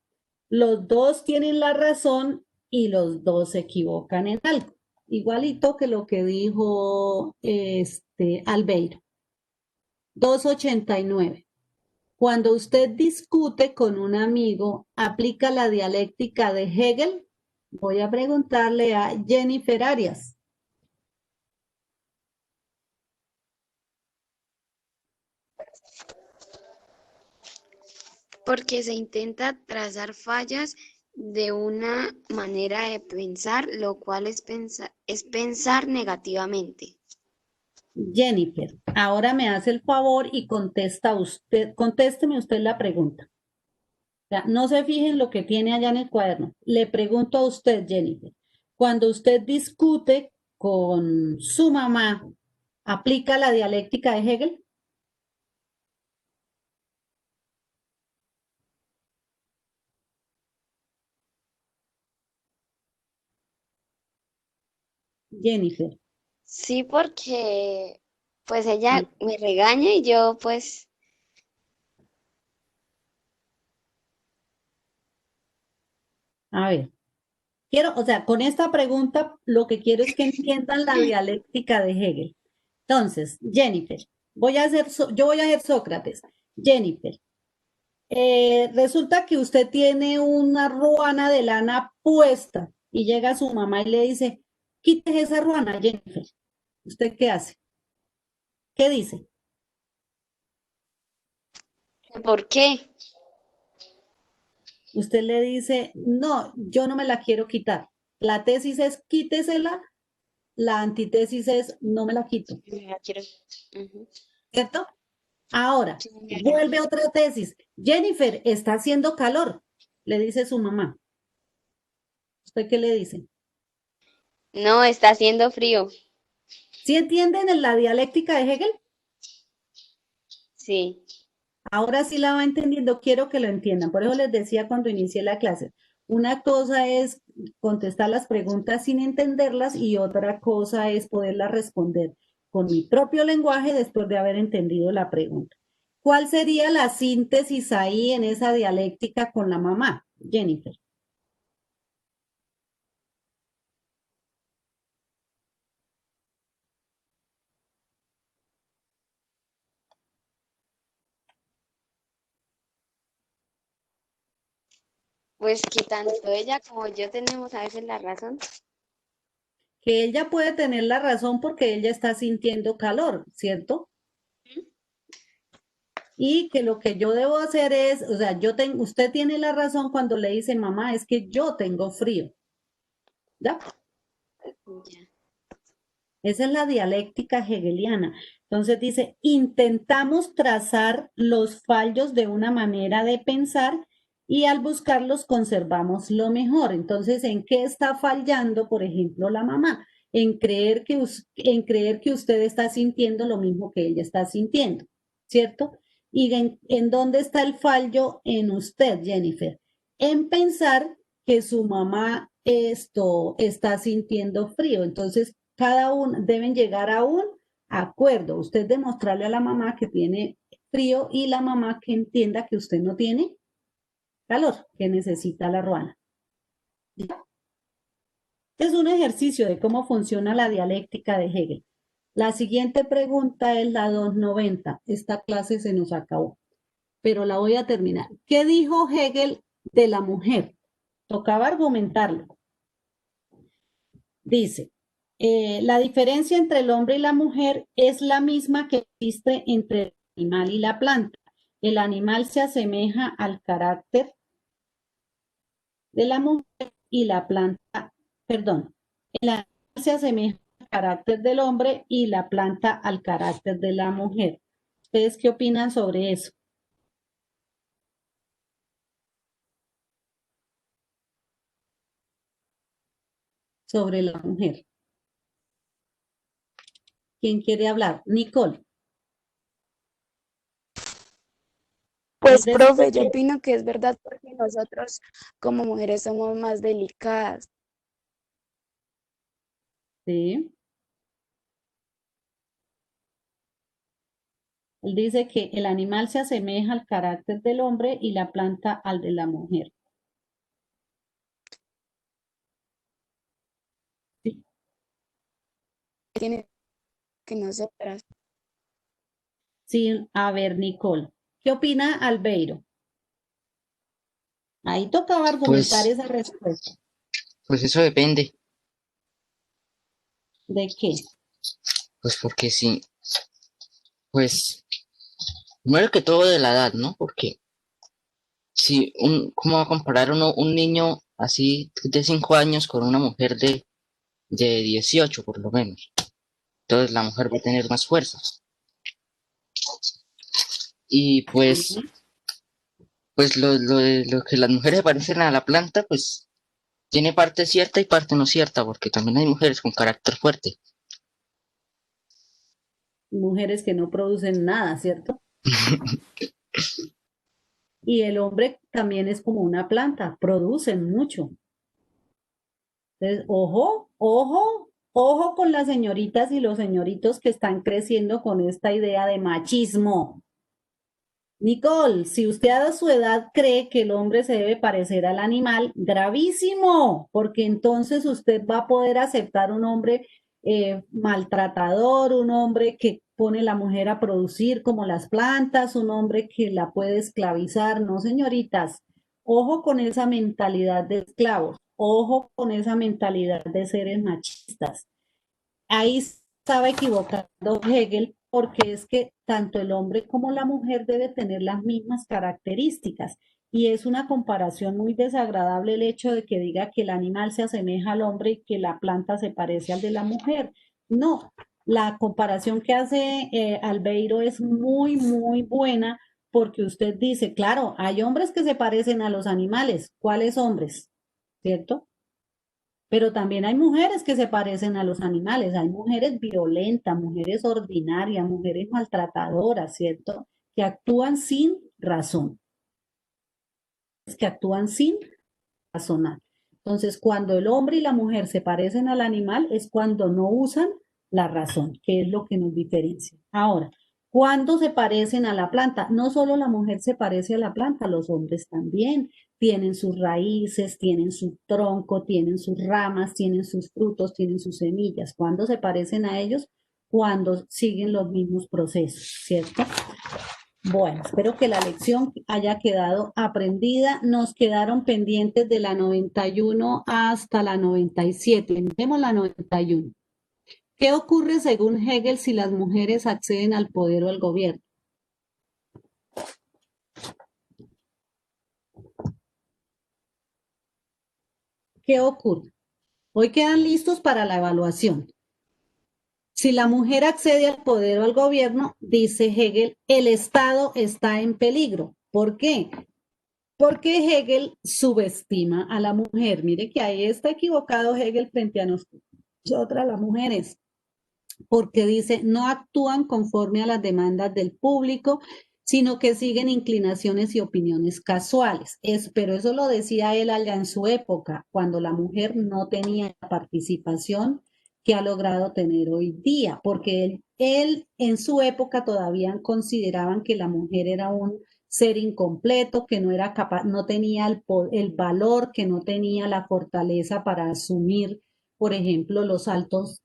A: Los dos tienen la razón y los dos se equivocan en algo. Igualito que lo que dijo Albeiro. 289. Cuando usted discute con un amigo, ¿aplica la dialéctica de Hegel? Voy a preguntarle a Jennifer Arias.
B: Porque se intenta trazar fallas de una manera de pensar, lo cual es pensar negativamente.
A: Jennifer, ahora me hace el favor y contésteme usted la pregunta. O sea, no se fijen lo que tiene allá en el cuaderno. Le pregunto a usted, Jennifer, cuando usted discute con su mamá, ¿aplica la dialéctica de Hegel? Jennifer.
B: Sí, porque pues ella me regaña y yo pues
A: A ver, o sea, con esta pregunta lo que quiero es que entiendan la dialéctica de Hegel. Entonces, Jennifer, yo voy a ser Sócrates. Jennifer, resulta que usted tiene una ruana de lana puesta y llega su mamá y le dice, quítese esa ruana, Jennifer. ¿Usted qué hace? ¿Qué dice?
B: ¿por qué?
A: Usted le dice, no, yo no me la quiero quitar. La tesis es quítesela, la antítesis es no me la quito,
B: Me la quiero. Ujú.
A: ¿cierto? Ahora,
B: Sí, señora.
A: vuelve otra tesis. Jennifer, está haciendo calor, le dice su mamá. ¿Usted qué le dice?
B: No, está haciendo frío.
A: ¿Sí entienden en la dialéctica de Hegel?
B: Sí.
A: Ahora sí la va entendiendo, quiero que lo entiendan. Por eso les decía cuando inicié la clase, una cosa es contestar las preguntas sin entenderlas y otra cosa es poderlas responder con mi propio lenguaje después de haber entendido la pregunta. ¿Cuál sería la síntesis ahí en esa dialéctica con la mamá, Jennifer?
B: Pues que tanto ella como yo tenemos a veces la razón.
A: que ella puede tener la razón porque ella está sintiendo calor, ¿cierto? Y que lo que yo debo hacer es, o sea, usted tiene la razón cuando le dice, mamá, es que yo tengo frío. ¿Ya?
B: Ya.
A: Esa es la dialéctica hegeliana. Entonces dice, intentamos trazar los fallos de una manera de pensar y al buscarlos conservamos lo mejor. Entonces, ¿en qué está fallando, por ejemplo, la mamá? En creer que usted está sintiendo lo mismo que ella está sintiendo, ¿cierto? ¿Y en dónde está el fallo en usted, Jennifer? En pensar que su mamá esto está sintiendo frío. Entonces, cada uno deben llegar a un acuerdo. Usted demostrarle a la mamá que tiene frío y la mamá que entienda que usted no tiene calor, que necesita la ruana. ¿Ya? Es un ejercicio de cómo funciona la dialéctica de Hegel. La siguiente pregunta es la 290. Esta clase se nos acabó, pero la voy a terminar. ¿Qué dijo Hegel de la mujer? Tocaba argumentarlo. Dice, la diferencia entre el hombre y la mujer es la misma que existe entre el animal y la planta. El animal se asemeja al carácter de la mujer y la planta, perdón, el animal se asemeja al carácter del hombre y la planta al carácter de la mujer. ¿Ustedes qué opinan sobre eso? Sobre la mujer. ¿Quién quiere hablar? Nicole.
B: Pues,
A: Él
B: profe,
A: dice
B: yo
A: que
B: opino que es verdad porque nosotros como mujeres somos más delicadas.
A: sí. Él dice que el animal se asemeja al carácter del hombre y la planta al de la mujer. Sí,
B: Tiene que nosotras.
A: sí, a ver, Nicole, ¿qué opina Albeiro? Ahí tocaba argumentar
D: Pues,
A: esa respuesta.
D: pues eso depende,
A: ¿De qué?
D: pues porque sí, pues primero que todo de la edad, ¿no? Porque si ¿cómo va a comparar uno un niño así de 5 años con una mujer de 18 por lo menos? Entonces la mujer va a tener más fuerza. Y pues lo que las mujeres parecen a la planta, pues tiene parte cierta y parte no cierta, porque también hay mujeres con carácter fuerte.
A: Mujeres que no producen nada, ¿cierto? Y el hombre también es como una planta, producen mucho. Entonces, ojo con las señoritas y los señoritos que están creciendo con esta idea de machismo. Nicole, si usted a su edad cree que el hombre se debe parecer al animal, gravísimo, porque entonces usted va a poder aceptar un hombre maltratador, un hombre que pone a la mujer a producir como las plantas, un hombre que la puede esclavizar. No, señoritas, ojo con esa mentalidad de esclavos, ojo con esa mentalidad de seres machistas. Ahí estaba equivocado Hegel porque es que tanto el hombre como la mujer debe tener las mismas características y es una comparación muy desagradable el hecho de que diga que el animal se asemeja al hombre y que la planta se parece al de la mujer. No, la comparación que hace Albeiro es muy buena porque usted dice, claro, hay hombres que se parecen a los animales. ¿Cuáles hombres? ¿Cierto? Pero también hay mujeres que se parecen a los animales, hay mujeres violentas, mujeres ordinarias, mujeres maltratadoras, ¿cierto? Que actúan sin razón, que actúan sin razonar. Entonces, cuando el hombre y la mujer se parecen al animal es cuando no usan la razón, que es lo que nos diferencia. Ahora, ¿cuándo se parecen a la planta? No solo la mujer se parece a la planta, los hombres también tienen sus raíces, tienen su tronco, tienen sus ramas, tienen sus frutos, tienen sus semillas. ¿Cuándo se parecen a ellos? Cuando siguen los mismos procesos, ¿cierto? Bueno, espero que la lección haya quedado aprendida. Nos quedaron pendientes de la 91 hasta la 97. Vemos la 91. ¿Qué ocurre según Hegel si las mujeres acceden al poder o al gobierno? ¿Qué ocurre? Hoy quedan listos para la evaluación. Si la mujer accede al poder o al gobierno, dice Hegel, el Estado está en peligro. ¿Por qué? Porque Hegel subestima a la mujer. Mire que ahí está equivocado Hegel frente a nosotras las mujeres, porque dice, no actúan conforme a las demandas del público, sino que siguen inclinaciones y opiniones casuales. Pero eso lo decía él allá en su época, cuando la mujer no tenía participación que ha logrado tener hoy día, porque él en su época todavía consideraban que la mujer era un ser incompleto, que no era capaz, no tenía el valor, que no tenía la fortaleza para asumir, por ejemplo, los altos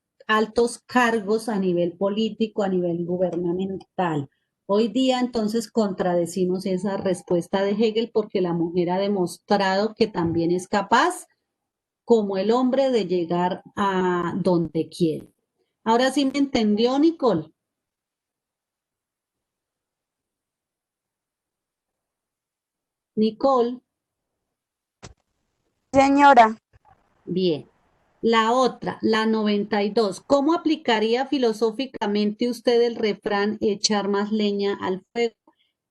A: cargos a nivel político, a nivel gubernamental. Hoy día entonces contradecimos esa respuesta de Hegel porque la mujer ha demostrado que también es capaz, como el hombre, de llegar a donde quiere. Ahora sí me entendió, Nicole. Nicole,
B: Señora,
A: bien. La otra, la 92. ¿Cómo aplicaría filosóficamente usted el refrán echar más leña al fuego?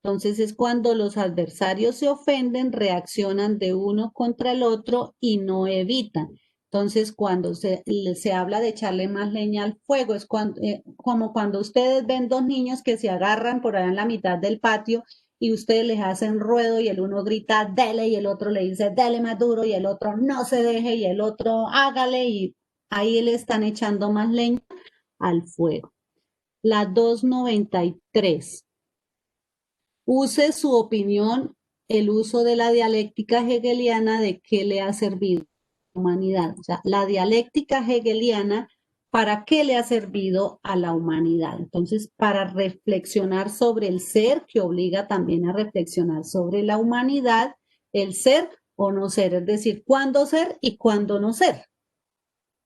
A: Entonces es cuando los adversarios se ofenden, reaccionan de uno contra el otro y no evitan. Entonces cuando se habla de echarle más leña al fuego, es como cuando ustedes ven dos niños que se agarran por allá en la mitad del patio y ustedes les hacen ruedo y el uno grita, dele, y el otro le dice, dele más duro, y el otro no se deje, y el otro hágale, y ahí le están echando más leña al fuego. La 293. Use su opinión, el uso de la dialéctica hegeliana, de qué le ha servido a la humanidad. O sea, la dialéctica hegeliana, ¿para qué le ha servido a la humanidad? Entonces, para reflexionar sobre el ser, que obliga también a reflexionar sobre la humanidad, el ser o no ser, es decir, cuándo ser y cuándo no ser.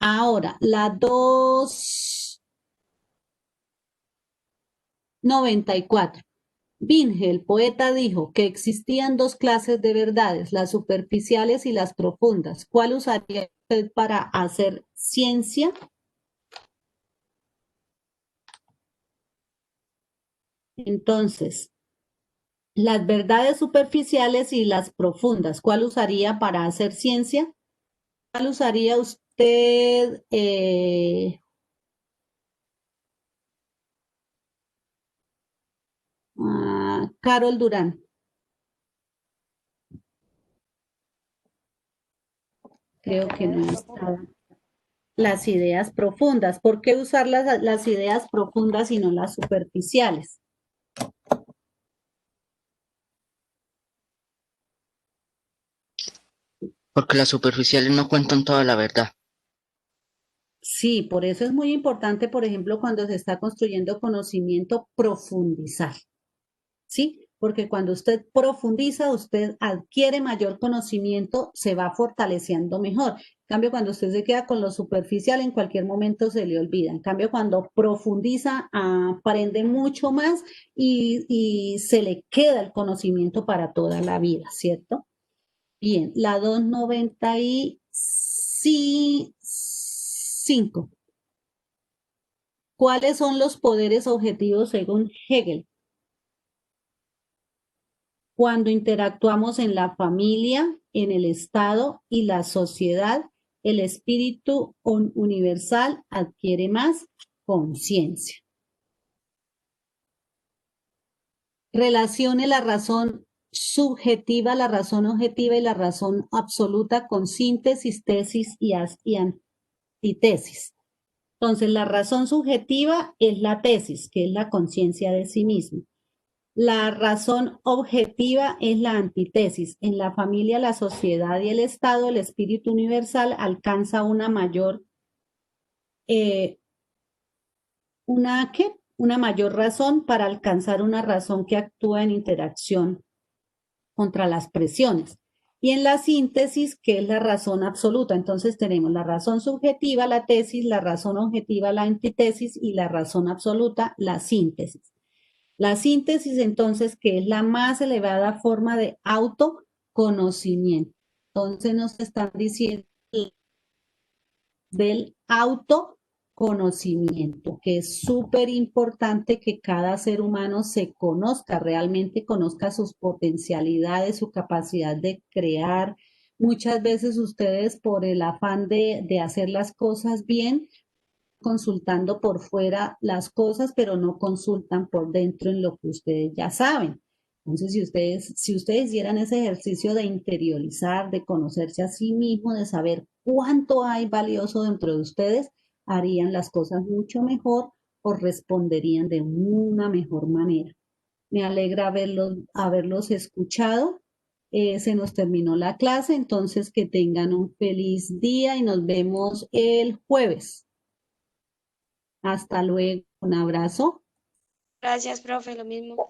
A: Ahora, la 294. Binge, el poeta, dijo que existían dos clases de verdades, las superficiales y las profundas. ¿Cuál usaría usted para hacer ciencia? Entonces, las verdades superficiales y las profundas, ¿cuál usaría para hacer ciencia? ¿Cuál usaría usted? Carol Durán. Creo que no está. Las ideas profundas. ¿Por qué usar las ideas profundas y no las superficiales?
D: Porque las superficiales no cuentan toda la verdad.
A: Sí, por eso es muy importante, por ejemplo, cuando se está construyendo conocimiento, profundizar, ¿sí? Porque cuando usted profundiza, usted adquiere mayor conocimiento, se va fortaleciendo mejor. En cambio, cuando usted se queda con lo superficial, en cualquier momento se le olvida. En cambio, cuando profundiza, aprende mucho más y se le queda el conocimiento para toda la vida, ¿cierto? Bien, la 295. ¿Cuáles son los poderes objetivos según Hegel? Cuando interactuamos en la familia, en el Estado y la sociedad, el espíritu universal adquiere más conciencia. Relacione la razón subjetiva, la razón objetiva y la razón absoluta con síntesis, tesis y antítesis. Entonces, la razón subjetiva es la tesis, que es la conciencia de sí mismo. La razón objetiva es la antítesis. En la familia, la sociedad y el Estado, el espíritu universal alcanza una mayor, ¿una qué? una mayor razón para alcanzar una razón que actúa en interacción contra las presiones. Y en la síntesis, que es la razón absoluta. Entonces tenemos la razón subjetiva, la tesis, la razón objetiva, la antítesis y la razón absoluta, la síntesis. La síntesis, entonces, que es la más elevada forma de autoconocimiento. Entonces nos están diciendo del autoconocimiento, que es súper importante que cada ser humano se conozca, realmente conozca sus potencialidades, su capacidad de crear. Muchas veces ustedes por el afán de hacer las cosas bien, consultando por fuera las cosas, pero no consultan por dentro en lo que ustedes ya saben. Entonces, si ustedes hicieran ese ejercicio de interiorizar, de conocerse a sí mismo, de saber cuánto hay valioso dentro de ustedes, harían las cosas mucho mejor o responderían de una mejor manera. Me alegra haberlos escuchado. Se nos terminó la clase, entonces que tengan un feliz día y nos vemos el jueves. Hasta luego, un abrazo.
B: Gracias, profe, lo mismo.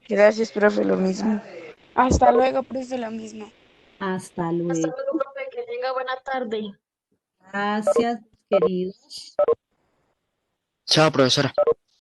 G: Gracias, profe, lo mismo.
H: Hasta luego, profe, lo mismo.
A: Hasta
E: Hasta
A: luego.
E: luego, profe, que tenga buena tarde.
A: Gracias, queridos.
D: Chao, profesora.